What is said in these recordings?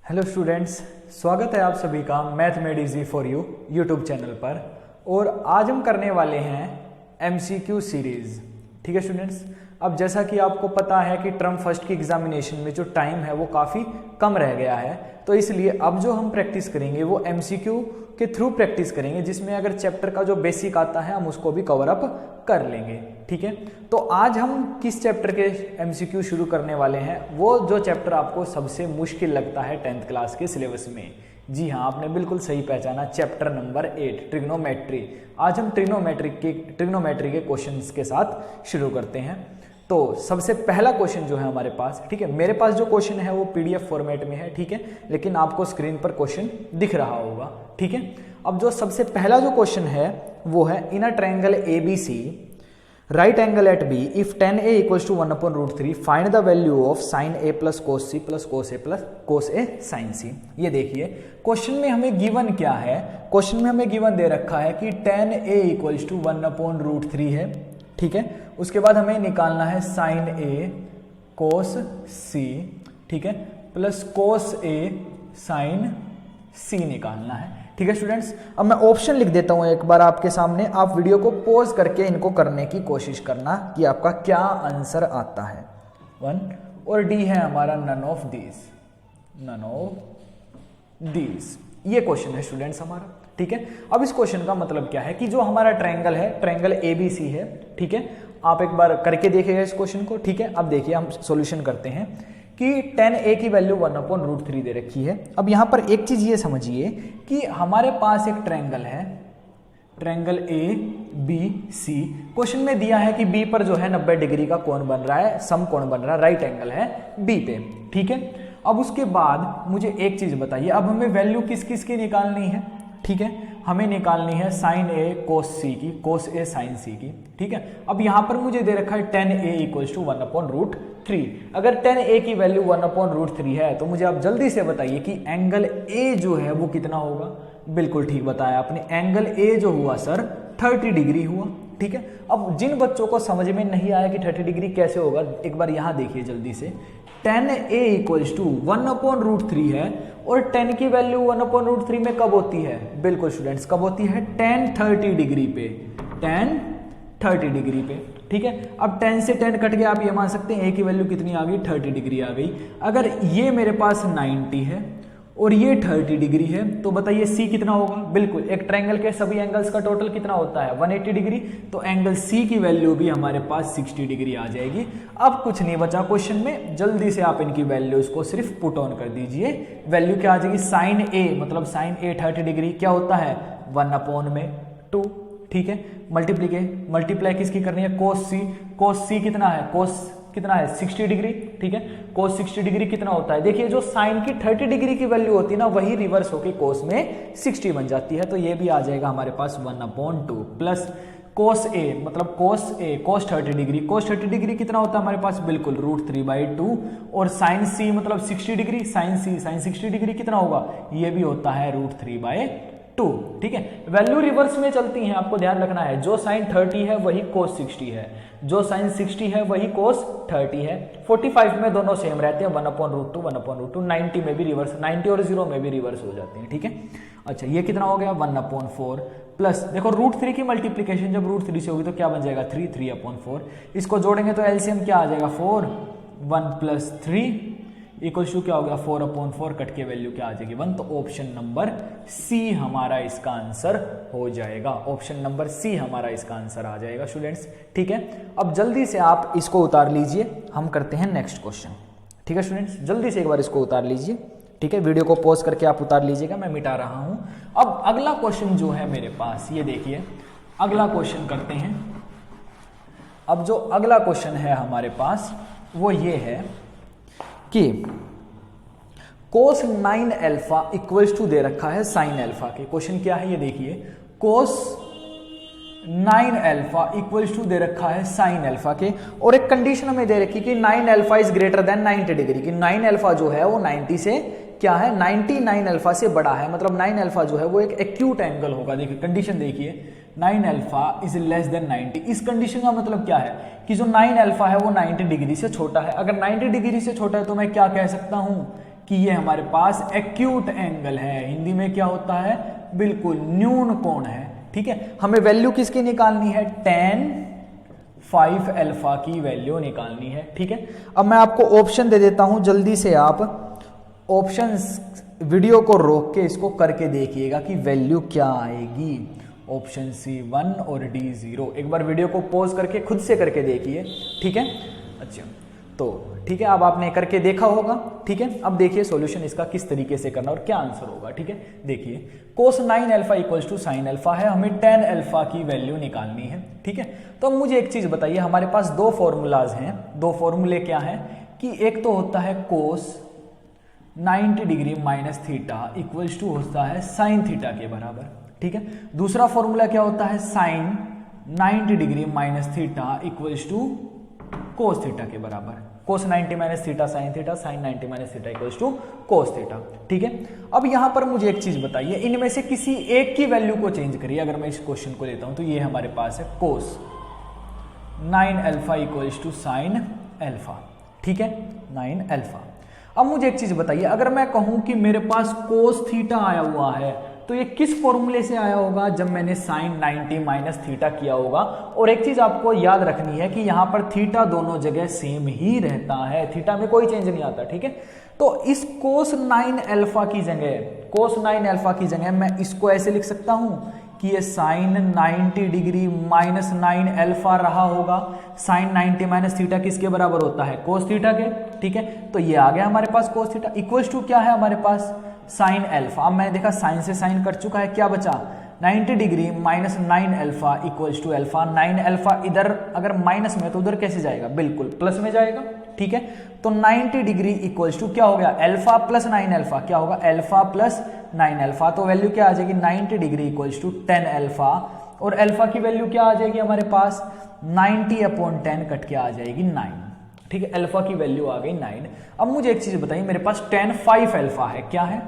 Hello students, स्वागत है आप सभी का math made easy for you YouTube channel पर। और आज हम करने वाले हैं एमसीक्यू सीरीज। ठीक है स्टूडेंट्स, अब जैसा कि आपको पता है कि टर्म फर्स्ट की एग्जामिनेशन में जो टाइम है वो काफ़ी कम रह गया है, तो इसलिए अब जो हम प्रैक्टिस करेंगे वो एमसीक्यू के थ्रू प्रैक्टिस करेंगे, जिसमें अगर चैप्टर का जो बेसिक आता है हम उसको भी कवर अप कर लेंगे। ठीक है, तो आज हम किस चैप्टर के एमसीक्यू शुरू करने वाले हैं, वो जो चैप्टर आपको सबसे मुश्किल लगता है 10th क्लास के सिलेबस में। जी हाँ, आपने बिल्कुल सही पहचाना, चैप्टर नंबर 8 ट्रिग्नोमेट्री। आज हम ट्रिग्नोमेट्री के क्वेश्चंस के साथ शुरू करते हैं। तो सबसे पहला क्वेश्चन जो है हमारे पास, ठीक है, मेरे पास जो क्वेश्चन है वो पीडीएफ फॉर्मेट में है, ठीक है, लेकिन आपको स्क्रीन पर क्वेश्चन दिख रहा होगा। ठीक है, अब जो सबसे पहला जो क्वेश्चन है वो है in a triangle ABC right angle at B if tan a equals to 1/√3 find the value of sin a plus cos c plus cos a sin c। ये देखिए क्वेश्चन में हमें गिवन क्या है, क्वेश्चन में हमें गिवन दे रखा है कि tan a इक्वल्स टू 1/√3 है। ठीक है, उसके बाद हमें निकालना है sin a cos c, ठीक है, plus cos a sin c निकालना है। ठीक है स्टूडेंट्स, अब मैं ऑप्शन लिख देता हूं एक बार आपके सामने, आप वीडियो को पॉज करके इनको करने की कोशिश करना कि आपका क्या आंसर आता है। 1 और डी है हमारा नन ऑफ दीज। ये क्वेश्चन है स्टूडेंट्स हमारा। ठीक है, अब इस क्वेश्चन का मतलब क्या है कि जो हमारा ट्रायंगल है, ट्रायंगल एबीसी है। ठीक है, आप एक बार करके देखिएगा इस क्वेश्चन को। ठीक है, अब देखिए हम सॉल्यूशन करते हैं कि tan a की वैल्यू 1/√3 दे रखी है। अब यहां पर एक चीज ये समझिए कि हमारे पास एक ट्रायंगल है, triangle A B C. Question में दिया है कि बी पर जो है 90 डिग्री का कोण बन रहा है, सम कोण बन रहा है, राइट एंगल है बी पे। ठीक है, अब उसके बाद मुझे एक चीज बताइए, अब हमें वैल्यू किस किस की निकालनी है। ठीक है, हमें निकालनी है sin a cos c की, cos a sin c की। ठीक है, अब यहां पर मुझे दे रखा है tan a इक्वल्स टू 1/√3। अगर tan a की वैल्यू 1/√3 है तो मुझे आप जल्दी से बताइए कि एंगल a जो है वो कितना होगा। बिल्कुल ठीक बताया आपने, एंगल a जो हुआ सर 30 डिग्री हुआ। ठीक है, अब जिन बच्चों को समझ में नहीं आया कि 30 डिग्री कैसे होगा, एक बार यहां देखिए जल्दी से। tan a इक्वल्स टू 1/√3 है और tan की वैल्यू 1/√3 में कब होती है? बिल्कुल स्टूडेंट्स, कब होती है? tan 30 डिग्री पे, tan 30 डिग्री पे। ठीक है, अब tan से tan कट गया, आप ये मान सकते हैं a की वैल्यू कितनी आ गई? 30 डिग्री आ गई। अगर ये मेरे पास 90 है और ये 30 डिग्री है तो बताइए c कितना होगा? बिल्कुल, एक ट्रायंगल के सभी एंगल्स का टोटल कितना होता है? 180 डिग्री। तो एंगल c की वैल्यू भी हमारे पास 60 डिग्री आ जाएगी। अब कुछ नहीं बचा क्वेश्चन में, जल्दी से आप इनकी वैल्यूज को सिर्फ पुट ऑन कर दीजिए। वैल्यू क्या आ जाएगी? sin a, मतलब sin a 30 डिग्री क्या होता है? 1/2। ठीक है, मल्टीप्लाई किसकी करनी है? cos c कितना है? कितना है? 60 डिग्री। ठीक है, cos 60 डिग्री कितना होता है? देखिए जो साइन की 30 डिग्री की वैल्यू होती है ना, वही रिवर्स होके cos में 60 बन जाती है। तो ये भी आ जाएगा हमारे पास 1/2 प्लस cos a, मतलब cos 30 डिग्री। cos 30 डिग्री कितना होता है हमारे पास? बिल्कुल √3/2। और sin c मतलब 60 डिग्री, sin 60 डिग्री कितना होगा? ये भी होता है √3/2। ठीक है, वैल्यू रिवर्स में चलती हैं, आपको ध्यान रखना है। जो sin 30 है वही cos 60 है, जो sin 60 है वही cos 30 है। 45 में दोनों सेम रहते हैं, 1/√2 90 में भी रिवर्स, 90 और 0 में भी रिवर्स हो जाते हैं। ठीक है, अच्छा ये कितना हो गया? 1/4 प्लस देखो √3 की मल्टीप्लीकेशन जब √3 से होगी तो क्या बन जाएगा? 3/4। इसको जोड़ेंगे तो एलसीएम क्या आ जाएगा? 4। 1 + 3 इक्वल्स टू क्या हो गया? 4/4, कट के वैल्यू क्या आ जाएगी? 1। तो ऑप्शन नंबर सी हमारा इसका आंसर हो जाएगा। ऑप्शन नंबर सी हमारा इसका आंसर आ जाएगा स्टूडेंट्स। ठीक है, अब जल्दी से आप इसको उतार लीजिए, हम करते हैं नेक्स्ट क्वेश्चन। ठीक है स्टूडेंट्स, जल्दी से एक बार इसको उतार लीजिए। ठीक है, वीडियो को पॉज करके आप उतार लीजिएगा, मैं मिटा रहा हूं। अब अगला क्वेश्चन जो है मेरे पास, ये देखिए अगला क्वेश्चन करते हैं। अब जो अगला क्वेश्चन है हमारे पास वो ये है कि cos 9α इक्वल्स टू दे रखा है sin α के। क्वेश्चन क्या है ये देखिए, cos 9α इक्वल्स टू दे रखा है sin α के, और एक कंडीशन हमें दे रखी कि 9α इज ग्रेटर देन 90 डिग्री, कि 9α जो है वो 90 से क्या है? 99α से बड़ा है, मतलब 9α जो है वो एक एक्यूट एंगल होगा। देखिए कंडीशन देखिए, 9α इज लेस देन 90। इस कंडीशन का मतलब क्या है कि जो 9α है वो 90 डिग्री से छोटा है। अगर 90 डिग्री से छोटा है तो मैं क्या कह सकता हूं कि ये हमारे पास एक्यूट एंगल है, हिंदी में क्या होता है, बिल्कुल न्यून कोण है। ठीक है, हमें वैल्यू किसकी निकालनी है, tan 5 अल्फा की वैल्यू निकालनी है। ठीक है, अब मैं आपको ऑप्शन दे देता हूं, जल्दी से आप ऑप्शंस वीडियो को रोक के इसको करके देखिएगा कि वैल्यू क्या आएगी। ऑप्शन C1 और D0, एक बार वीडियो को पॉज करके खुद से करके देखिए। ठीक है, अच्छा तो ठीक है, अब आपने करके देखा होगा। ठीक है, अब देखिए सॉल्यूशन इसका किस तरीके से करना और क्या आंसर होगा। ठीक है, देखिए cos 9 alpha equals to sine alpha है, हमें tan अल्फा की वैल्यू निकालनी है। ठीक है, तो अब मुझे एक चीज बताइए, हमारे पास दो फॉर्मूलाज हैं, दो फॉर्मूले क्या हैं कि एक तो होता है cos 90 degree minus theta equals to होता है साइन थीटा के बराबर। ठीक है, दूसरा फॉर्मूला क्या होता है, sine 90 degree minus theta equals to cos theta के बराबर। Cos 90 minus theta sine theta, sine 90 minus theta equals to cos theta. ठीक है, अब यहां पर मुझे एक चीज बताइए, इनमें से किसी एक की वैल्यू को चेंज करिए। अगर मैं इस क्वेश्चन को लेता हूं तो ये हमारे पास है cos 9 alpha equals to sine alpha. ठीक है, 9 अल्फा। अब मुझे एक चीज बताइए, अगर मैं कहूं कि मेरे पास कोस थीटा आया हुआ है तो ये किस फॉर्मूले से आया होगा, जब मैंने साइन 90 माइनस थीटा किया होगा। और एक चीज आपको याद रखनी है कि यहां पर थीटा दोनों जगह सेम ही रहता है, थीटा में कोई चेंज नहीं आता। ठीक है, तो इस कोस 9 अल्फा की जगह, कोस 9 अल्फा की जगह मैं इसको ऐसे लिख सकता हूं कि ये साइन 90 डिग्री माइनस 9 अल्फा रहा होगा। साइन 90 माइनस थीटा किसके बराबर होता है, कोस थीटा के। ठीक है, तो ये आ गया हमारे पास कोस थीटा इक्वल्स टू क्या है हमारे पास, साइन अल्फा। अब मैंने देखा साइन से साइन कट चुका है, क्या बचा, 90 degree minus 9 alpha equals to alpha. 9 alpha इधर अगर माइनस में तो उधर कैसे जाएगा, बिल्कुल प्लस में जाएगा। ठीक है, तो 90 डिग्री इक्वल्स टू क्या हो गया, अल्फा प्लस 9 अल्फा, क्या होगा, अल्फा प्लस 9 अल्फा। तो वैल्यू क्या आ जाएगी, 90 डिग्री इक्वल्स टू 10 अल्फा। और अल्फा की वैल्यू क्या आ जाएगी हमारे पास, 90/10 कट के आ जाएगी 9। ठीक है, अल्फा की वैल्यू आ गई 9। अब मुझे एक चीज बताइए, मेरे पास tan 5 अल्फा है, क्या है,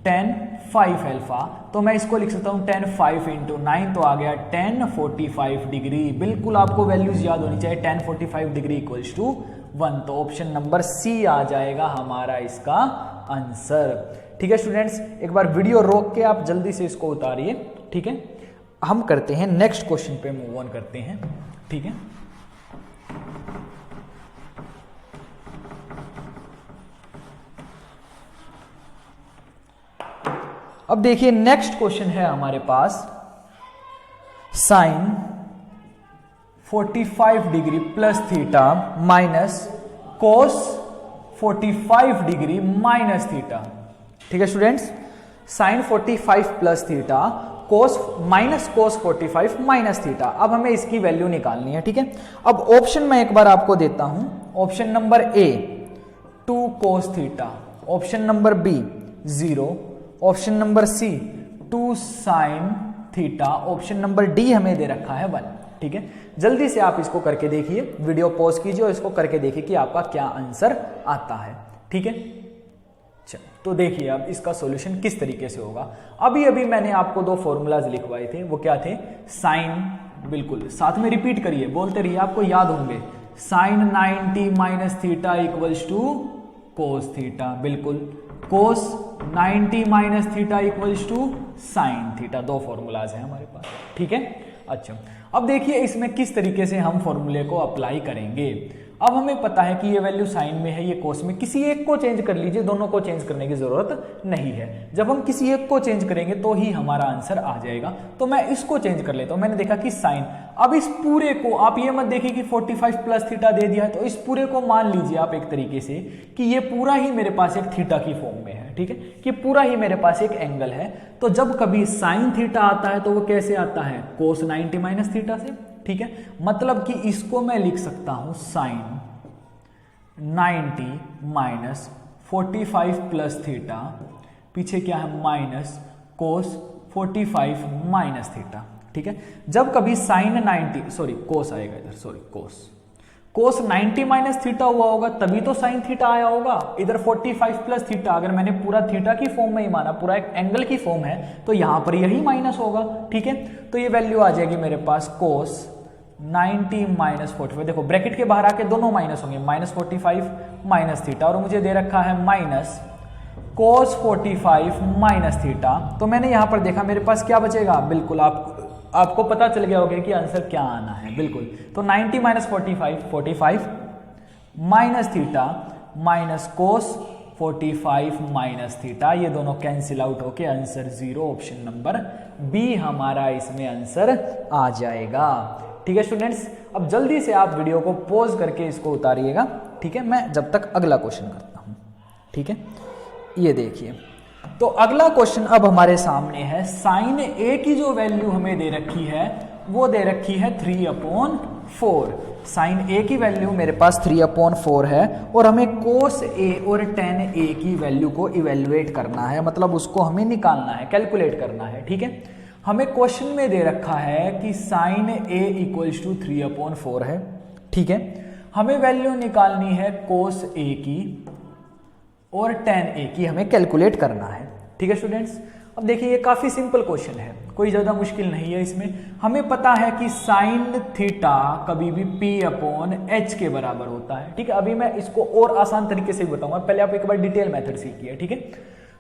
tan 5 अल्फा। तो मैं इसको लिख सकता हूं tan 5 इंटू 9, तो आ गया tan 45 डिग्री। बिल्कुल आपको वैल्यूज याद होनी चाहिए, tan 45 डिग्री इक्वल्स टू 1। तो ऑप्शन नंबर सी आ जाएगा हमारा इसका आंसर। ठीक है स्टूडेंट्स, एक बार वीडियो रोक के आप जल्दी से इसको उतारिए। ठीक है, हम करते हैं नेक्स्ट क्वेश्चन पे मूव ऑन करते हैं। ठीक है, अब देखिए नेक्स्ट क्वेश्चन है हमारे पास, sine 45 degree plus theta minus cos 45 degree minus theta. ठीक है students, sine 45 plus theta cos minus cos 45 minus theta. अब हमें इसकी वैल्यू निकालनी है। ठीक है, अब ऑप्शन मैं एक बार आपको देता हूं, option number A 2 cos theta, option number B 0, option number C 2 sine theta, option number D हमें दे रखा है 1। ठीक है, जल्दी से आप इसको करके देखिए, वीडियो पॉज कीजिए और इसको करके देखिए कि आपका क्या आंसर आता है। ठीक है, तो देखिए अब इसका सॉल्यूशन किस तरीके से होगा। अभी अभी मैंने आपको दो फॉर्मूलाज लिखवाए थे, वो क्या थे, साइन, बिल्कुल साथ में रिपीट करिए, बोलते रहिए, आपको याद होंगे, sine 90 minus theta equals to cos theta, बिल्कुल cos 90 minus theta equals to sine theta. दो फॉर्मूलाज हैं हमारे पास। ठीक है, अच्छा अब देखिए इसमें किस तरीके से हम फॉर्मूले को अप्लाई करेंगे। अब हमें पता है कि ये वैल्यू साइन में है, ये कोस में, किसी एक को चेंज कर लीजिए, दोनों को चेंज करने की जरूरत नहीं है। जब हम किसी एक को चेंज करेंगे तो ही हमारा आंसर आ जाएगा। तो मैं इसको चेंज कर लेता हूं, मैंने देखा कि साइन, अब इस पूरे को आप ये मत देखिए कि 45 प्लस थीटा दे दिया है, तो इस पूरे को मान लीजिए आप एक तरीके से कि ये पूरा ही मेरे पास एक थीटा की फॉर्म में है। ठीक है, कि पूरा ही मेरे पास एक एंगल है। तो जब कभी साइन थीटा आता है तो वो कैसे आता है, कोस 90 माइनस थीटा से। ठीक है, मतलब कि इसको मैं लिख सकता हूं साइन 90 माइनस 45 प्लस थीटा, पीछे क्या है माइनस कोस 45 माइनस थीटा। ठीक है, जब कभी साइन 90, सॉरी कोस आएगा इधर, सॉरी कोस 90 माइनस थीटा हुआ होगा तभी तो साइन थीटा आया होगा। इधर 45 प्लस थीटा, अगर मैंने पूरा थीटा की फॉर्म में ही माना, पूरा एक एंगल की फॉर्म है, तो यहां पर यही माइनस होगा। ठीक है, तो ये वैल्यू आ जाएगी मेरे पास कोस 90 माइनस 45, देखो ब्रैकेट के बाहर आके दोनों माइनस होंगे, माइनस 45 माइनस थीटा, और मुझे दे रखा है माइनस cos 45 माइनस थीटा। तो मैंने यहां पर देखा मेरे पास क्या बचेगा, बिल्कुल आपको पता चल गया होगा कि आंसर क्या आना है, बिल्कुल। तो 90 minus 45 minus theta minus cos 45 minus theta, ये दोनों कैंसिल आउट होके आंसर 0, ऑप्शन नंबर बी हमारा इसमें आंसर आ जाएगा। ठीक है स्टूडेंट्स, अब जल्दी से आप वीडियो को पॉज करके इसको उतारिएगा, ठीक है, मैं जब तक अगला क्वेश्चन करता हूं। ठीक है, ये देखिए, तो अगला क्वेश्चन अब हमारे सामने है। साइन ए की जो वैल्यू हमें दे रखी है वो दे रखी है 3/4। साइन ए की वैल्यू मेरे पास 3/4 है और हमें कोस ए और टेन ए की वैल्यू को इवेल्युएट करना है, मतलब उसको हमें निकालना है, कैलकुलेट करना है। ठीक है, हमें क्वेश्चन में दे रखा है कि साइन ए इक्वल्स टू 3/4 है। ठीक है, हमें वैल्यू निकालनी है कोस ए की और टेन ए की हमें कैलकुलेट करना है। ठीक है स्टूडेंट्स, अब देखिए ये काफी सिंपल क्वेश्चन है, कोई ज्यादा मुश्किल नहीं है इसमें। हमें पता है कि साइन थीटा कभी भी p/h के बराबर होता है। ठीक है, अभी मैं इसको और आसान तरीके से बताऊंगा, पहले आप एक बार डिटेल मेथड सीखिए। ठीक है,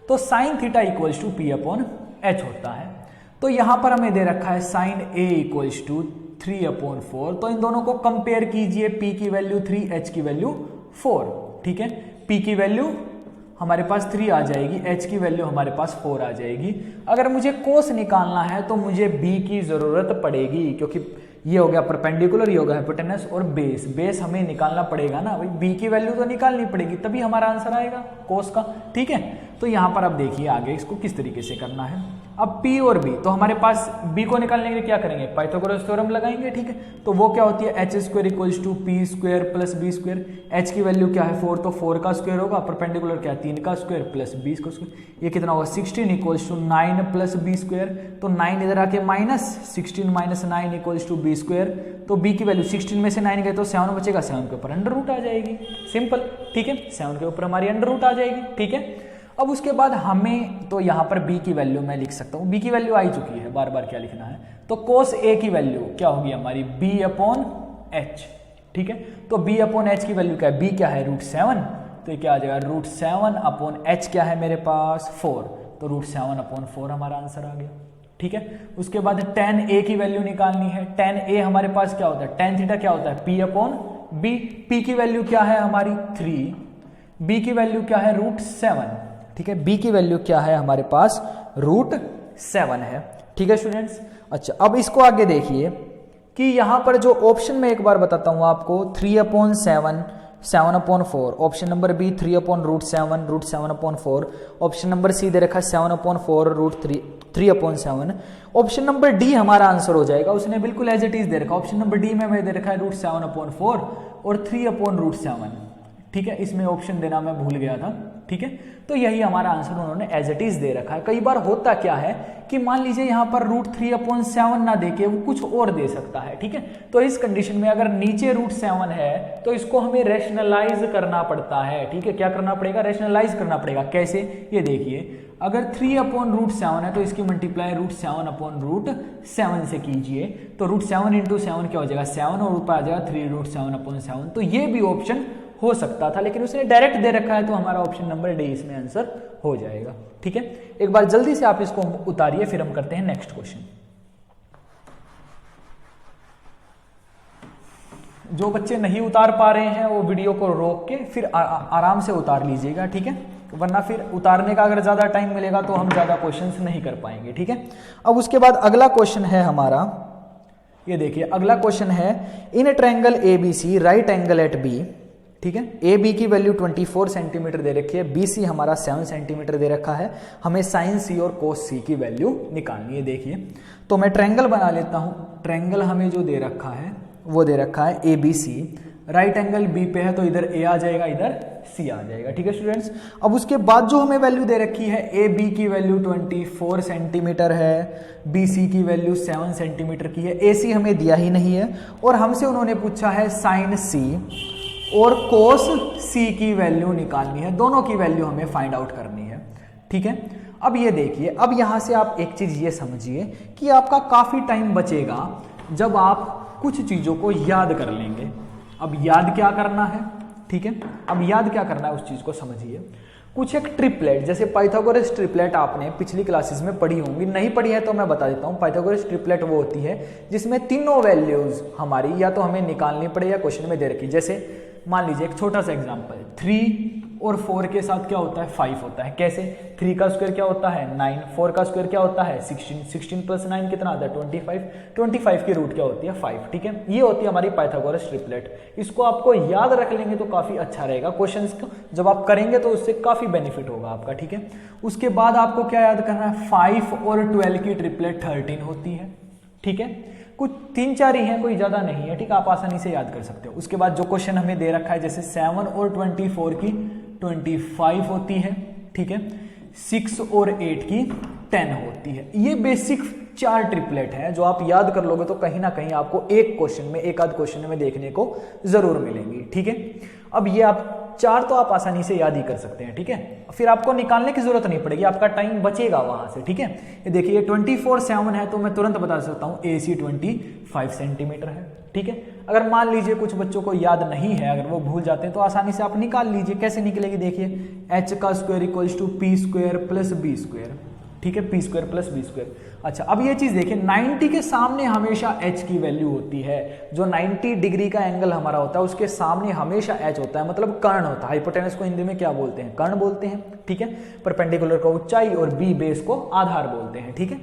तो sine theta equals to p/h होता है। तो यहां पर हमें दे रखा है साइन a इक्वल्स टू 3/4, तो इन दोनों को कंपेयर कीजिए, p की वैल्यू 3, h की वैल्यू 4। ठीक है, p की वैल्यू हमारे पास 3 आ जाएगी, h की वैल्यू हमारे पास 4 आ जाएगी। अगर मुझे कोस निकालना है तो मुझे b की जरूरत पड़ेगी, क्योंकि ये हो गया परपेंडिकुलर, ये हो गया हाइपोटेनस, और बेस हमें निकालना पड़ेगा ना भाई, b की वैल्यू तो निकालनी पड़ेगी, तभी हमारा आंसर आएगा कोस का। ठीक है, तो यहां पर अब देखिए आगे इसको किस तरीके से करना है। अब p और b, तो हमारे पास b को निकालने के लिए क्या करेंगे, पाइथागोरस थ्योरम लगाएंगे। ठीक है, तो वो क्या होती है, h² equals to p² plus b²। h की वैल्यू क्या है 4, तो 4 का स्क्वायर होगा, परपेंडिकुलर क्या है 3 का स्क्वायर प्लस b का स्क्वायर, ये कितना होगा 16 इक्वल्स टू 9 प्लस b²। तो 9 इधर आके minus 16 minus 9 equals to b²। तो b की वैल्यू 16 में से 9 गए तो 7 बचेगा, 7 के ऊपर अंडर रूट आ जाएगी, सिंपल। ठीक है, 7 के ऊपर हमारी अंडर रूट आ जाएगी। ठीक है, अब उसके बाद हमें, तो यहां पर b की वैल्यू मैं लिख सकता हूं, b की वैल्यू आई चुकी है, बार बार क्या लिखना है, तो cos a की वैल्यू क्या होगी हमारी b/h। ठीक है, तो b/h की वैल्यू क्या है, b क्या है √7, तो ये क्या आ जाएगा √7/h क्या है मेरे पास 4, तो √7/4 हमारा आंसर आ गया। ठीक है, उसके बाद tan a की वैल्यू निकालनी है। tan a हमारे पास क्या होता है, tan थीटा क्या होता है p/b, p की वैल्यू क्या है हमारी 3, b की वैल्यू क्या है √7। ठीक है, b की वैल्यू क्या है हमारे पास √7 है। ठीक है स्टूडेंट्स, अच्छा अब इसको आगे देखिए कि यहां पर जो ऑप्शन में एक बार बताता हूं आपको, 3/7, 7/4, option number B 3/√7, √7/4, option number C दे रखा है 7/4, √3/7, ऑप्शन नंबर डी हमारा आंसर हो जाएगा, उसने बिल्कुल एज इट इज दे रखा, ऑप्शन नंबर डी में दे रखा है √7/4 और 3/√7। ठीक है, इसमें ऑप्शन देना मैं भूल गया था। ठीक है, तो यही हमारा आंसर उन्होंने एज इट इज दे रखा है। कई बार होता क्या है कि मान लीजिए यहां पर √3/7 ना देके वो कुछ और दे सकता है। ठीक है, तो इस कंडीशन में अगर नीचे √7 है तो इसको हमें रैशनलाइज करना पड़ता है। ठीक है, क्या करना पड़ेगा, रैशनलाइज करना पड़ेगा। कैसे, ये देखिए, अगर 3/√7 है तो इसकी मल्टीप्लाई √7/√7 से कीजिए, तो √7 इंटू 7 क्या हो जाएगा 7 और ऊपर आ जाएगा 3√7/7। तो ये भी ऑप्शन हो सकता था, लेकिन उसने डायरेक्ट दे रखा है, तो हमारा ऑप्शन नंबर डी इसमें आंसर हो जाएगा। ठीक है, एक बार जल्दी से आप इसको उतारिए, फिर हम करते हैं नेक्स्ट क्वेश्चन। जो बच्चे नहीं उतार पा रहे हैं वो वीडियो को रोक के फिर आराम से उतार लीजिएगा। ठीक है, वरना फिर उतारने का अगर ज्यादा टाइम मिलेगा तो हम ज्यादा क्वेश्चंस नहीं कर पाएंगे। ठीक है, अब उसके बाद अगला क्वेश्चन है हमारा, ये देखिए अगला क्वेश्चन है, in triangle ABC right angle at B। ठीक है, ए बी की वैल्यू 24 सेंटीमीटर दे रखी है, बी सी हमारा 7 सेंटीमीटर दे रखा है, हमें साइन सी और कोस सी की वैल्यू निकालनी है। देखिए, तो मैं ट्रायंगल बना लेता हूं। ट्रायंगल हमें जो दे रखा है वो दे रखा है A B C, right angle B पे है तो इधर ए आ जाएगा, इधर सी आ जाएगा। ठीक है स्टूडेंट्स, अब उसके बाद जो हमें वैल्यू दे रखी है, ए बी की वैल्यू 24 सेंटीमीटर है, बी सी की वैल्यू 7 सेंटीमीटर की है, ए सी हमें दिया ही नहीं है, और हमसे उन्होंने पूछा है साइन सी और कोस सी की वैल्यू निकालनी है, दोनों की वैल्यू हमें फाइंड आउट करनी है। ठीक है, अब ये देखिए, अब यहां से आप एक चीज ये समझिए कि आपका काफी टाइम बचेगा जब आप कुछ चीजों को याद कर लेंगे। अब याद क्या करना है, ठीक है। अब याद क्या करना है उस चीज को समझिए। कुछ एक ट्रिपलेट, जैसे पाइथागोरस ट्रिपलेट आपने पिछली क्लासेस में पढ़ी होंगी, नहीं पढ़ी है तो मैं बता देता हूँ। पाइथागोरस ट्रिपलेट वो होती है जिसमें तीनों वैल्यूज हमारी या तो हमें निकालनी पड़े या क्वेश्चन में दे रखी। जैसे मान लीजिए एक छोटा सा एग्जांपल, 3 और 4 के साथ क्या होता है 5 होता है। कैसे? 3 का स्क्वायर क्या होता है 9, 4 का स्क्वायर क्या होता है 16, 16 प्लस 9 कितना आता है 25, 25 की रूट क्या होती है 5। ठीक है, ये होती है हमारी पाइथागोरस ट्रिपलेट। इसको आपको याद रख लेंगे तो काफी अच्छा रहेगा, क्वेश्चंस को जब आप करेंगे तो उससे काफी बेनिफिट होगा आपका। ठीक है, उसके बाद आपको क्या याद करना है, 5 और 12 की ट्रिपलेट 13 होती है। ठीक है, कुछ 3-4 ही है, कोई ज्यादा नहीं है। ठीक है, आप आसानी से याद कर सकते हो। उसके बाद जो क्वेश्चन हमें दे रखा है, जैसे 7 और 24 की 25 होती है। ठीक है, 6 और 8 की 10 होती है। ये बेसिक 4 ट्रिपलेट है जो आप याद कर लोगे तो कहीं ना कहीं आपको एक क्वेश्चन में, एक आध क्वेश्चन में देखने को जरूर मिलेंगी। ठीक है, अब ये आप 4 तो आप आसानी से याद ही कर सकते हैं। ठीक है, फिर आपको निकालने की जरूरत नहीं पड़ेगी, आपका टाइम बचेगा वहां से। ठीक है, ये देखिए 24 7 है तो मैं तुरंत बता सकता हूं AC 25 सेंटीमीटर है। ठीक है, अगर मान लीजिए कुछ बच्चों को याद नहीं है, अगर वो भूल जाते हैं तो आसानी से आप निकाल लीजिए। कैसे निकलेगी देखिए, h का square equals to p square plus b square. ठीक है, p square plus b square. अच्छा, अब ये चीज देखिए, 90 के सामने हमेशा h की वैल्यू होती है। जो 90 डिग्री का एंगल हमारा होता है उसके सामने हमेशा h होता है, मतलब कर्ण होता है। हाइपोटेनस को हिंदी में क्या बोलते हैं, कर्ण बोलते हैं। ठीक है, परपेंडिकुलर को ऊंचाई और b बेस को आधार बोलते हैं। ठीक है,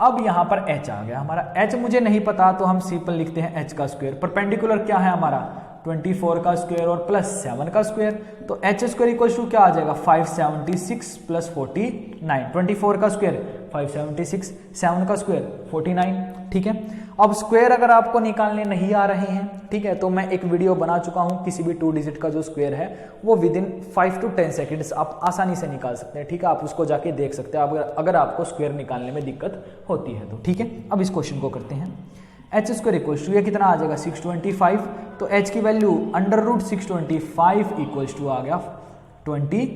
अब यहां पर h आ गया हमारा। h मुझे नहीं पता तो हम सिंपल लिखते हैं h का स्क्वायर। परपेंडिकुलर क्या है हमारा 24 का स्क्वायर और प्लस 7 का स्क्वायर, तो h स्क्वायर इक्वल टू क्या आ जाएगा 576 प्लस 49। 24 का स्क्वायर 576, 7 का स्क्वायर 49। ठीक है, अब स्क्वायर अगर आपको निकालने नहीं आ रहे हैं, ठीक है, तो मैं एक वीडियो बना चुका हूं, किसी भी 2 डिजिट का जो स्क्वायर है वो विदिन 5 to 10 सेकेंड्स आप आसानी से निकाल सकते हैं। ठीक है, आप उसको जाके देख सकते हैं अगर आपको स्क्वायर निकालने में दिक्कत होती है तो। ठीक है, अब इस क्वेश्चन को करते हैं। h स्क्वायर इक्वल्स टू ये कितना आ जाएगा 625, तो h की value under root 625 equals to आ गया 25।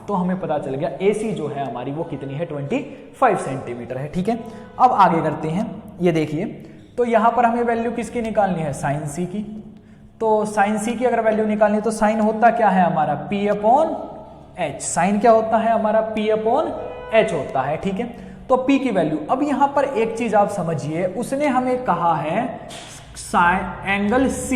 तो हमें पता चल गया AC जो है हमारी वो कितनी है 25 सेंटीमीटर है। ठीक है, अब आगे करते हैं। ये देखिए, तो यहां पर हमें वैल्यू किसकी निकालनी है साइन C की। तो साइन C की अगर वैल्यू निकालनी है तो साइन होता क्या है हमारा P/H। साइन क्या होता है हमारा P/H होता है। ठीक है, तो P की वैल्यू, अब यहां पर एक चीज आप समझिए, उसने हमें कहा है साइन एंगल C।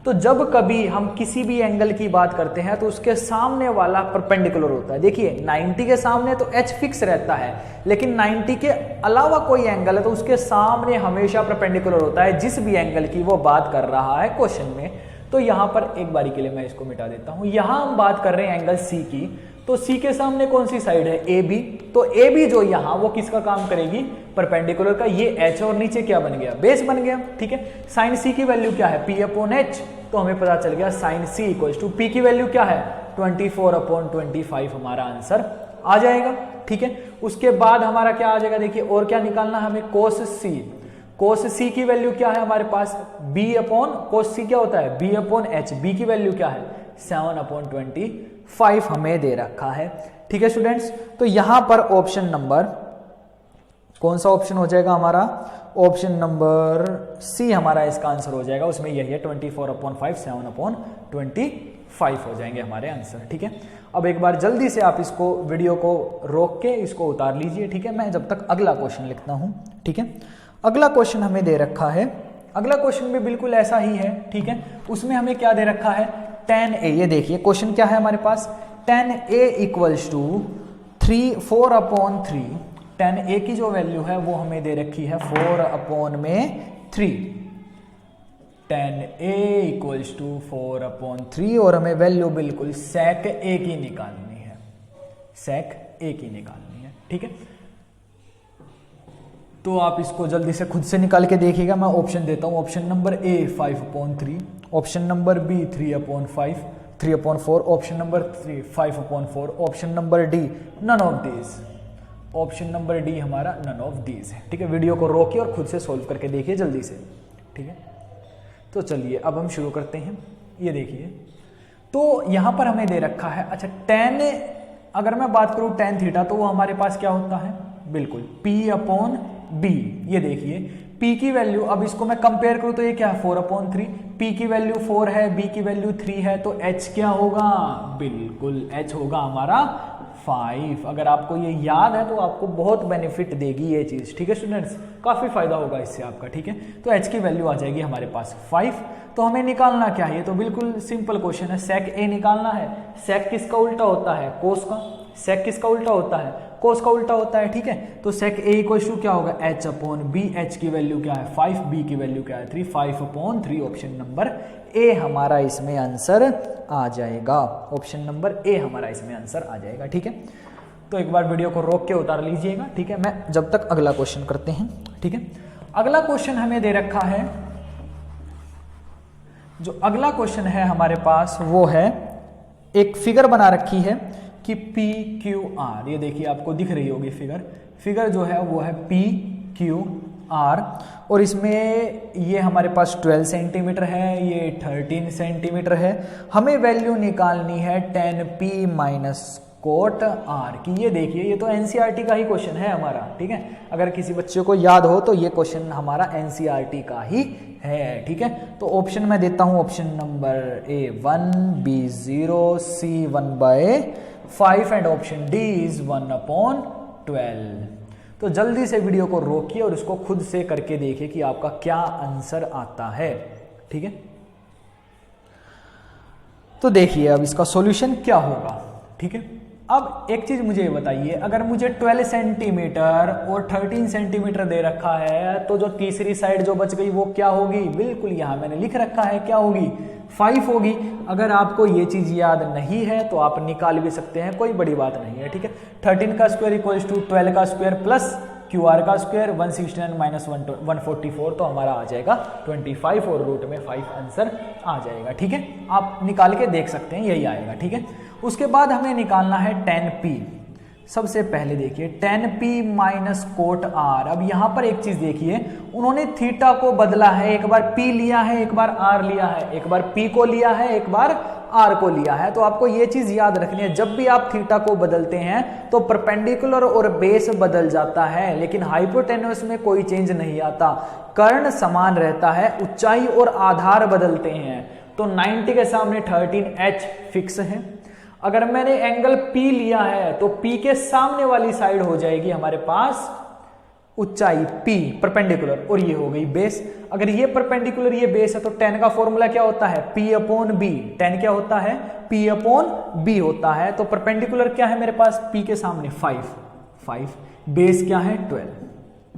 तो जब कभी हम किसी भी एंगल की बात करते हैं तो उसके सामने वाला परपेंडिकुलर होता है। देखिए 90 के सामने तो h फिक्स रहता है, लेकिन 90 के अलावा कोई एंगल है तो उसके सामने हमेशा परपेंडिकुलर होता है जिस भी एंगल की वो बात कर रहा है क्वेश्चन में। तो यहां पर एक बारी के लिए मैं इसको मिटा देता हूं। यहां हम बात कर रहे हैं एंगल C की, तो C के सामने कौन सी साइड है AB, तो AB जो यहां वो किसका काम करेगी परपेंडिकुलर का। ये H और नीचे क्या बन गया बेस बन गया। ठीक है, साइन C की वैल्यू क्या है P/H, तो हमें पता चल गया sine C equals to P की वैल्यू क्या है 24/25 हमारा आंसर आ जाएगा। ठीक है, उसके बाद हमारा क्या आ जाएगा देखिए, और क्या निकालना है हमें कोस C। कोस C की वैल्यू क्या है हमारे पास कोस C क्या होता है B/H। B की वैल्यू क्या है 7/25 हमें दे रखा है। ठीक है स्टूडेंट्स, तो यहां पर ऑप्शन नंबर कौन सा ऑप्शन हो जाएगा हमारा, ऑप्शन नंबर C हमारा इसका आंसर हो जाएगा। उसमें यही है 24/5 7/25 हो जाएंगे हमारे आंसर। ठीक है, अब एक बार जल्दी से आप इसको वीडियो को रोक के इसको उतार लीजिए। ठीक है, मैं जब तक अगला क्वेश्चन लिखता हूं। ठीक है, अगला क्वेश्चन हमें दे रखा है, अगला क्वेश्चन भी बिल्कुल ऐसा ही है। ठीक है, उसमें हमें क्या दे रखा है tan A। ये देखिए क्वेश्चन क्या है हमारे पास, tan A equals to 4/3। tan A की जो वैल्यू है वो हमें दे रखी है 4/3। tan A इक्वल्स टू 4/3 और हमें वैल्यू बिल्कुल sec A की निकालनी है, sec A की निकालनी है। ठीक है, तो आप इसको जल्दी से खुद से निकाल के देखिएगा। मैं ऑप्शन देता हूं, option number A 5/3, option number B 3/4, option number 3 5/4, option number D none of these. Option number D हमारा नन ऑफ दीज है। ठीक है, वीडियो को रोकिए और खुद से सॉल्व करके देखिए जल्दी से। ठीक है, तो चलिए अब हम शुरू करते हैं। ये देखिए, तो यहां पर हमें दे रखा है, अच्छा tan, अगर मैं बात करूं tan थीटा तो वो हमारे पास क्या होता है बिल्कुल P/B। ये देखिए P की वैल्यू, अब इसको मैं कंपेयर करूं तो ये क्या है 4/3, P की वैल्यू 4 है, B की वैल्यू 3 है, तो H क्या होगा, बिल्कुल H होगा हमारा 5। अगर आपको ये याद है तो आपको बहुत बेनिफिट देगी ये चीज, ठीक है स्टूडेंट्स, काफी फायदा होगा इससे आपका, ठीक है। तो H की वैल्यू आ जाएगी हमारे पास 5। तो हमें निकालना क्या है, ये तो बिल्कुल सिंपल क्वेश्चन है, सेक ए निकालना है। सेक किसका उल्टा होता है, कोस का। सेक किसका उल्टा होता है, कोस का उल्टा होता है, ठीक है। तो सेक ए इक्वल टू क्या होगा, H/B। H की वैल्यू क्या है 5, B की वैल्यू क्या है 3, 5/3। ऑप्शन नंबर ए हमारा इसमें आंसर आ जाएगा, ऑप्शन नंबर ए हमारा इसमें आंसर आ जाएगा, ठीक है। तो एक बार वीडियो को रोक के उतार लीजिएगा, ठीक है, मैं जब तक अगला क्वेश्चन करते हैं, ठीक है। अगला क्वेश्चन हमें दे रखा है, जो अगला क्वेश्चन है हमारे पास वो है, एक फिगर बना रखी है कि PQR, ये देखिए आपको दिख रही होगी फिगर जो है वो है PQR, और इसमें ये हमारे पास 12 सेंटीमीटर है, ये 13 सेंटीमीटर है। हमें वैल्यू निकालनी है 10P माइनस कोट R की। ये देखिए ये तो NCERT का ही क्वेश्चन है हमारा, ठीक है। अगर किसी बच्चे को याद हो तो ये क्वेश्चन हमारा NCERT का ही है, ठीक है। तो ऑप्शन मैं देता हूं, option number A 1, B 0, C 1/5 and option D is 1/12। तो जल्दी से वीडियो को रोकिए और इसको खुद से करके देखिए कि आपका क्या आंसर आता है, ठीक है। तो देखिए अब इसका सॉल्यूशन क्या होगा, ठीक है। अब एक चीज मुझे बताइए, अगर मुझे 12 सेंटीमीटर और 13 सेंटीमीटर दे रखा है तो जो तीसरी साइड जो बच गई वो क्या होगी, बिल्कुल यहां मैंने लिख रखा है, क्या होगी 5 होगी। अगर आपको ये चीज याद नहीं है तो आप निकाल भी सकते हैं, कोई बड़ी बात नहीं है, ठीक है। 13 का स्क्वायर इक्वल्स टू 12 का स्क्वायर प्लस QR का स्क्वायर 169 माइनस 144, तो हमारा आ जाएगा 25 और रूट में 5 आंसर आ जाएगा, ठीक है। आप निकाल के देख सकते हैं, यही आएगा, ठीक है। उसके बाद हमें निकालना है 10P। सबसे पहले देखिए 10P माइनस कोट R। अब यहां पर एक चीज देखिए, उन्होंने थीटा को बदला है, एक बार P लिया है, एक बार R लिया है, एक बार P को लिया है, एक बार R को लिया है। तो आपको ये चीज याद रखनी है, जब भी आप थीटा को बदलते हैं तो परपेंडिकुलर और बेस बदल जाता है, लेकिन हाइपोटेन्यूस में कोई चेंज नहीं आता, कर्ण समान रहता है, ऊंचाई और आधार बदलते हैं। तो 90 के सामने 13H फिक्स है। अगर मैंने एंगल P लिया है तो P के सामने वाली साइड हो जाएगी हमारे पास ऊंचाई P परपेंडिकुलर, और ये हो गई बेस। अगर ये परपेंडिकुलर ये बेस है तो 10 का फॉर्मूला क्या होता है, P/B। 10 क्या होता है, P/B होता है। तो परपेंडिकुलर क्या है मेरे पास, P के सामने 5, बेस क्या है 12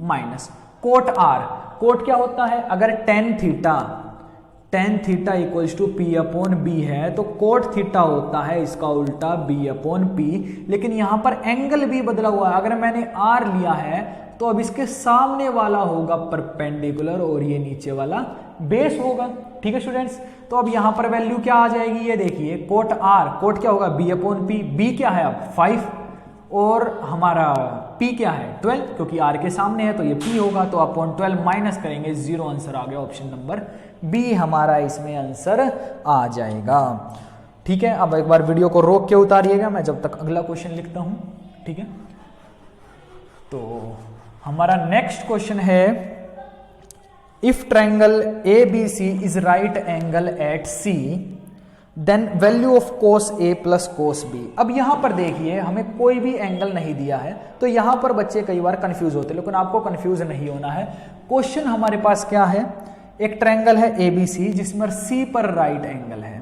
माइनस कोट R। कोट क्या होता है, अगर tan theta equals to P/B है तो कोट थीटा होता है इसका उल्टा B/P, लेकिन यहां पर एंगल भी बदला हुआ है। अगर मैंने R लिया है तो अब इसके सामने वाला होगा परपेंडिकुलर और ये नीचे वाला बेस होगा, ठीक है स्टूडेंट्स। तो अब यहां पर वैल्यू क्या आ जाएगी, ये देखिए कोट R, कोट क्या होगा B/P, B क्या है अब 5 और हमारा P क्या है 12, क्योंकि R के सामने है तो ये P होगा, तो अपॉन 12 माइनस करेंगे 0, आंसर आ गया ऑप्शन नंबर B हमारा इसमें आंसर आ जाएगा, ठीक है। अब एक बार वीडियो को रोक के उतारिएगा, मैं जब तक अगला क्वेश्चन लिखता हूं, ठीक है। तो हमारा नेक्स्ट क्वेश्चन है, if triangle ABC is right angle at C then value of cos A plus cos B। अब यहां पर देखिए हमें कोई भी एंगल नहीं दिया है, तो यहां पर बच्चे कई बार कंफ्यूज होते हैं, लेकिन आपको कंफ्यूज नहीं होना है। क्वेश्चन हमारे पास क्या है, एक ट्रायंगल है ABC जिसमें C पर राइट एंगल है,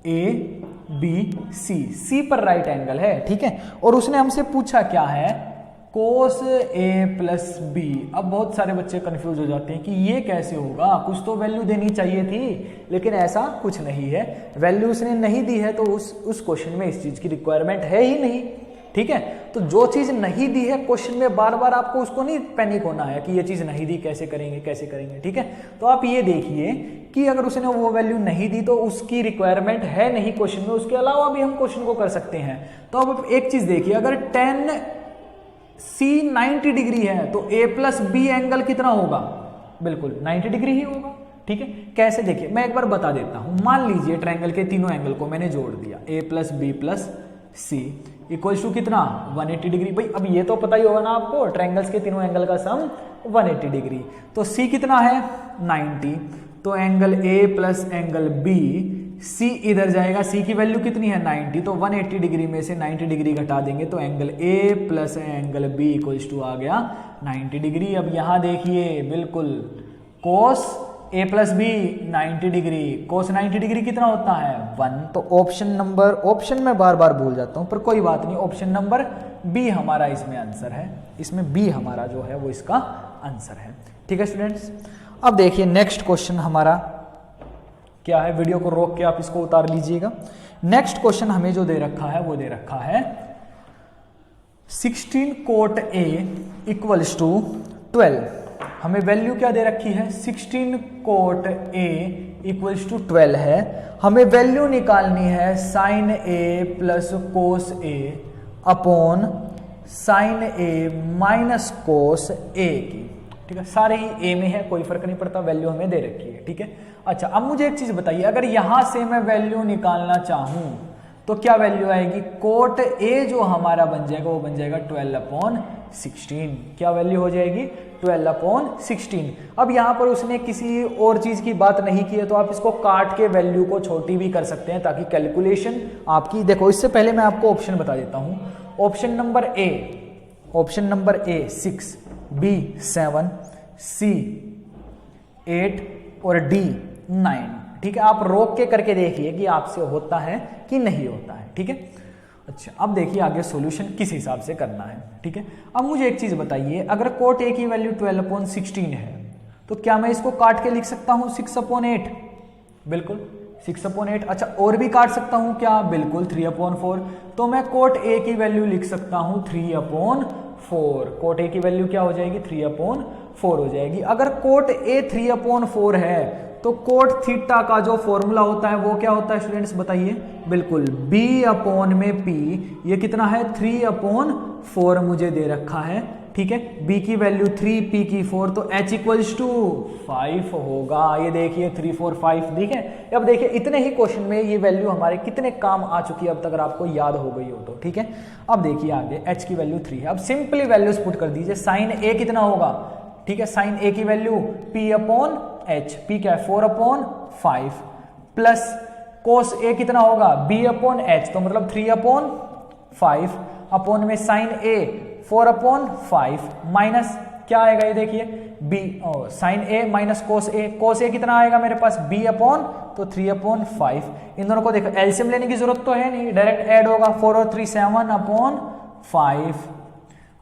ABC पर राइट एंगल है, ठीक है। और उसने हमसे पूछा क्या है, कोस A प्लस B। अब बहुत सारे बच्चे कंफ्यूज हो जाते हैं कि ये कैसे होगा, कुछ तो वैल्यू देनी चाहिए थी, लेकिन ऐसा कुछ नहीं है, वैल्यू उसने नहीं दी है तो उस क्वेश्चन में इस चीज की रिक्वायरमेंट है ही नहीं, ठीक है। तो जो चीज नहीं दी है क्वेश्चन में बार बार आपको उसको नहीं पैनिक होना है कि ये चीज नहीं दी, कैसे करेंगे, ठीक है। तो आप ये देखिए कि अगर उसने वो वैल्यू नहीं दी तो उसकी रिक्वायरमेंट है नहीं क्वेश्चन में, उसके अलावा भी हम क्वेश्चन को कर सकते हैं। तो अब एक चीज देखिए, अगर 10C 90 डिग्री है तो A प्लस B एंगल कितना होगा, बिल्कुल 90 डिग्री ही होगा, ठीक है। कैसे देखिए मैं एक बार बता देता हूं, मान लीजिए ट्रायंगल के तीनों एंगल को मैंने जोड़ दिया, A plus B plus C equals to कितना 180 डिग्री। भाई अब ये तो पता ही होगा ना आपको, ट्रायंगल्स के तीनों एंगल का सम 180 डिग्री। तो सी कितना है 90, तो angle A plus angle B, C इधर जाएगा, सी की वैल्यू कितनी है 90, तो 180 डिग्री में से 90 डिग्री घटा देंगे तो angle A plus angle B equals to आ गया 90 डिग्री। अब यहां देखिए बिल्कुल cos A plus B 90 degree, cos 90 degree कितना होता है 1। तो ऑप्शन में बार बार भूल जाता हूं पर कोई बात नहीं, ऑप्शन नंबर बी हमारा इसमें आंसर है, इसमें बी हमारा जो है वो इसका आंसर है। ठीक है स्टूडेंट्स, अब देखिए नेक्स्ट क्वेश्चन हमारा क्या है, वीडियो को रोक के आप इसको उतार लीजिएगा। नेक्स्ट क्वेश्चन हमें जो दे रखा है वो दे रखा है 16 कोट ए इक्वल्स टू 12। हमें वैल्यू क्या दे रखी है 16 कोट ए इक्वल्स टू 12 है। हमें वैल्यू निकालनी है साइन ए प्लस कोस ए अपॉन साइन ए माइनस कोस ए की। ठीक है, सारे ही ए में है, कोई फर्क नहीं पड़ता, वैल्यू हमें दे रखी है। ठीक है, अच्छा अब मुझे एक चीज बताइए, अगर यहां से मैं वैल्यू निकालना चाहूं तो क्या वैल्यू आएगी, कोट ए जो हमारा बन जाएगा वो बन जाएगा 12/16। क्या वैल्यू हो जाएगी 12/16। अब यहां पर उसने किसी और चीज की बात नहीं की है तो आप इसको काट के वैल्यू को छोटी भी कर सकते हैं ताकि कैलकुलेशन आपकी, देखो इससे पहले मैं आपको ऑप्शन बता देता हूं। ऑप्शन नंबर ए 6, बी 7, सी 8 और डी 9। ठीक है, आप रोक के करके देखिए कि आपसे होता है कि नहीं होता है। ठीक है, अच्छा अब देखिए आगे सॉल्यूशन किस हिसाब से करना है। ठीक है, अब मुझे एक चीज बताइए, अगर कोट ए की वैल्यू 12/16 है तो क्या मैं इसको काट के लिख सकता हूं 6/8? बिल्कुल 6/8। अच्छा और भी काट सकता हूं क्या? बिल्कुल 3/4। तो मैं कोट ए की वैल्यू लिख सकता हूं 3/4। कोट ए की वैल्यू क्या हो जाएगी 3/4 हो जाएगी। अगर कोट ए 3/4 है तो कोट थीटा का जो फॉर्मूला होता है वो क्या होता है स्टूडेंट्स बताइए? बिल्कुल b में p, ये कितना है 3/4 मुझे दे रखा है। ठीक है, b की वैल्यू 3, p की 4, तो h इक्वल्स टू 5 होगा। ये देखिए 3, 4, 5। ठीक है, अब देखिए इतने ही क्वेश्चन में ये वैल्यू हमारे कितने काम आ चुकी है अब तक, अगर आपको याद हो गई हो तो। ठीक है, अब देखिए आगे h की वैल्यू 3 है। अब सिंपली वैल्यूज पुट कर दीजिए। साइन a कितना होगा? ठीक है, साइन a की वैल्यू p/h, p क्या है 4/5 प्लस कोस a कितना होगा b/h, तो मतलब 3/5 अपॉन में साइन a 4/5 माइनस क्या आएगा ये देखिए b, sine a minus cos a कितना आएगा मेरे पास तो 3/5। इन दोनों को देखो एलसीएम लेने की जरूरत तो है नहीं, डायरेक्ट ऐड होगा। 4 और 3 7/5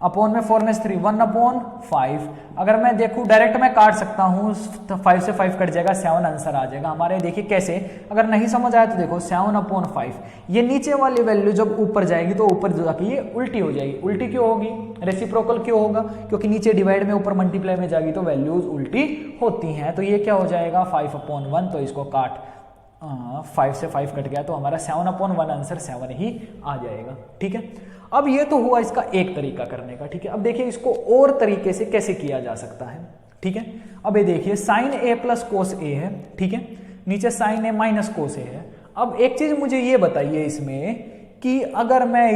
अपॉन में 4 में 3 1/5। अगर मैं देखूं डायरेक्ट मैं काट सकता हूं तो 5 से 5 कट जाएगा, 7 आंसर आ जाएगा हमारे। देखिए कैसे, अगर नहीं समझ आया तो देखो 7/5। ये नीचे वाली वैल्यू जब ऊपर जाएगी तो ऊपर जाके ये उल्टी हो जाएगी। उल्टी क्यों होगी? रेसिप्रोकल क्यों होगा? क्योंकि नीचे डिवाइड में ऊपर मल्टीप्लाई में जाएगी तो वैल्यूज उल्टी होती हैं। तो ये क्या हो जाएगा 5/1, तो इसको काट 5 से 5 कट गया तो हमारा 7/1 आंसर 7 ही आ जाएगा। ठीक है, अब ये तो हुआ इसका एक तरीका करने का। ठीक है, अब देखिए इसको और तरीके से कैसे किया जा सकता है। ठीक है, अब ये देखिए साइन ए प्लस कोस ए है। ठीक है, नीचे साइन ए माइनस कोस ए है। अब एक चीज मुझे ये बताइए इसमें कि अगर मैं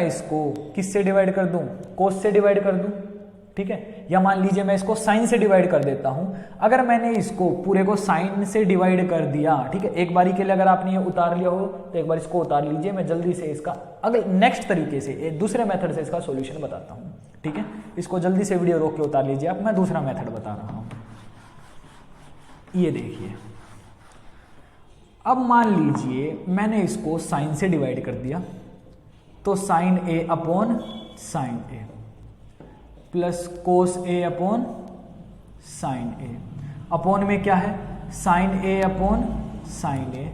इसको किससे डिवाइड कर दूं? कोस से डिवाइड कर दूं। ठीक है, या मान लीजिए मैं इसको साइन से डिवाइड कर देता हूं। अगर मैंने इसको पूरे को साइन से डिवाइड कर दिया, ठीक है, एक बारी के लिए अगर आपने ये उतार लिया हो तो एक बार इसको उतार लीजिए। मैं जल्दी से इसका अगले नेक्स्ट तरीके से दूसरे मेथड से इसका सॉल्यूशन बताता हूं। ठीक है, इसको जल्दी से वीडियो रोक के उतार लीजिए आप, मैं दूसरा मेथड बता रहा हूं। ये देखिए, अब मान लीजिए मैंने इसको साइन से डिवाइड कर दिया तो साइन ए अपॉन साइन ए प्लस कोस ए अपॉन साइन ए, अपॉन में क्या है साइन ए अपॉन साइन ए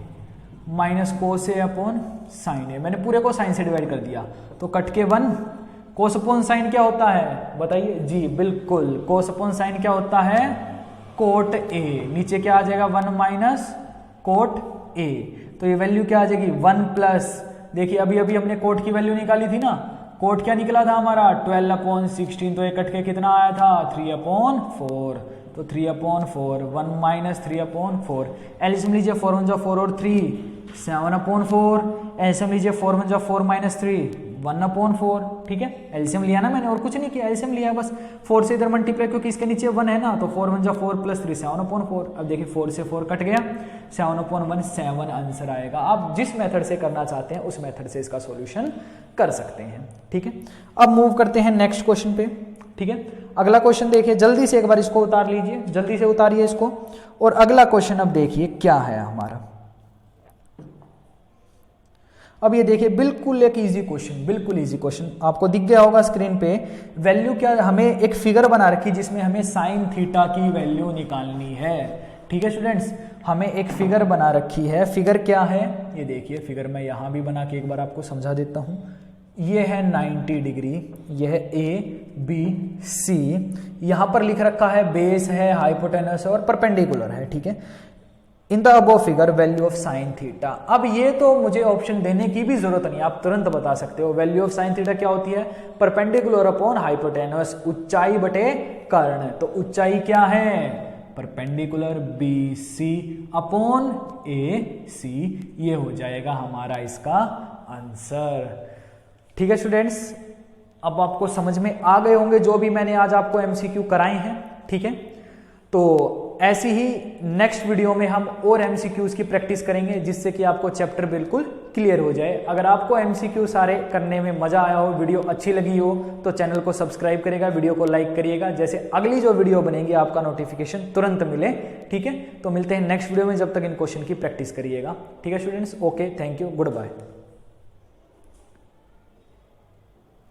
माइनस कोस ए अपॉन साइन ए। मैंने पूरे को साइन से डिवाइड कर दिया तो कट के 1। कोस अपॉन साइन क्या होता है बताइए? जी बिल्कुल, कोस अपॉन साइन क्या होता है? Cot A. नीचे क्या आ जाएगा 1 माइनस कोट ए, तो ये वैल्यू क्या आ जाएगी 1 प्लस, देखिए अभी अभी हमने कोट की वैल्यू निकाली थी ना, कोट क्या निकला था हमारा 12/16, तो ये कट के कितना आया था 3/4, तो 3/4 1 माइनस 3/4। एलसीएम लीजिए 4 1 जा 4 और 3 7/4, एलसीएम लीजिए 4 1 जा 4 - 3 1/4, ठीक है। एलसीएम लिया ना मैंने और कुछ नहीं किया, एलसीएम लिया बस 4 से इधर मल्टीप्लाई, क्योंकि इसके नीचे 1 है ना, तो 4 1 जा 4 + 3 7/4। अब देखिए 4 से 4 कट गया, 7/1 7 आंसर आएगा। आप जिस मेथड से करना चाहते हैं उस मेथड से इसका सॉल्यूशन कर सकते हैं, ठीक है। अब मूव करते हैं नेक्स्ट क्वेश्चन पे, ठीक है। अगला क्वेश्चन देखिए, जल्दी से एक बार इसको उतार लीजिए, जल्दी से उतारिए इसको। और अगला क्वेश्चन अब देखिए क्या है हमारा। अब ये देखिए बिल्कुल एक इजी क्वेश्चन, बिल्कुल इजी क्वेश्चन, आपको दिख गया होगा स्क्रीन पे। वैल्यू क्या, हमें एक फिगर बना रखी जिसमें हमें साइन थीटा की वैल्यू निकालनी है, ठीक है स्टूडेंट्स। हमें एक फिगर बना रखी है, फिगर क्या है ये देखिए, फिगर मैं यहां भी बना के एक बार आपको समझा देता हूं। ये है 90 डिग्री, यह है ABC, यहां पर लिख रखा है बेस है, हाइपोटेनस है और परपेंडिकुलर है, ठीक है। In the above figure value of sine theta. अब ये तो मुझे ऑप्शन देने की भी जरूरत नहीं, आप तुरंत बता सकते हो वैल्यू ऑफ साइन थीटा क्या होती है, परपेंडिकुलर अपॉन हाइपोटेनस, ऊंचाई बटे कर्ण। तो ऊंचाई क्या है, परपेंडिकुलर BC अपॉन AC, ये हो जाएगा हमारा इसका आंसर, ठीक है स्टूडेंट्स। अब आपको समझ में आ गए होंगे जो भी मैंने आज आपको MCQ कराए हैं, ठीक है। तो ऐसी ही नेक्स्ट वीडियो में हम और MCQs की प्रैक्टिस करेंगे जिससे कि आपको चैप्टर बिल्कुल क्लियर हो जाए। अगर आपको MCQ सारे करने में मजा आया हो, वीडियो अच्छी लगी हो, तो चैनल को सब्सक्राइब करिएगा, वीडियो को लाइक करिएगा, जैसे अगली जो वीडियो बनेगी आपका नोटिफिकेशन तुरंत मिले, ठीक है। तो मिलते हैं नेक्स्ट वीडियो में, जब तक इन क्वेश्चन की प्रैक्टिस करिएगा, ठीक है students. Okay, thank you, good bye.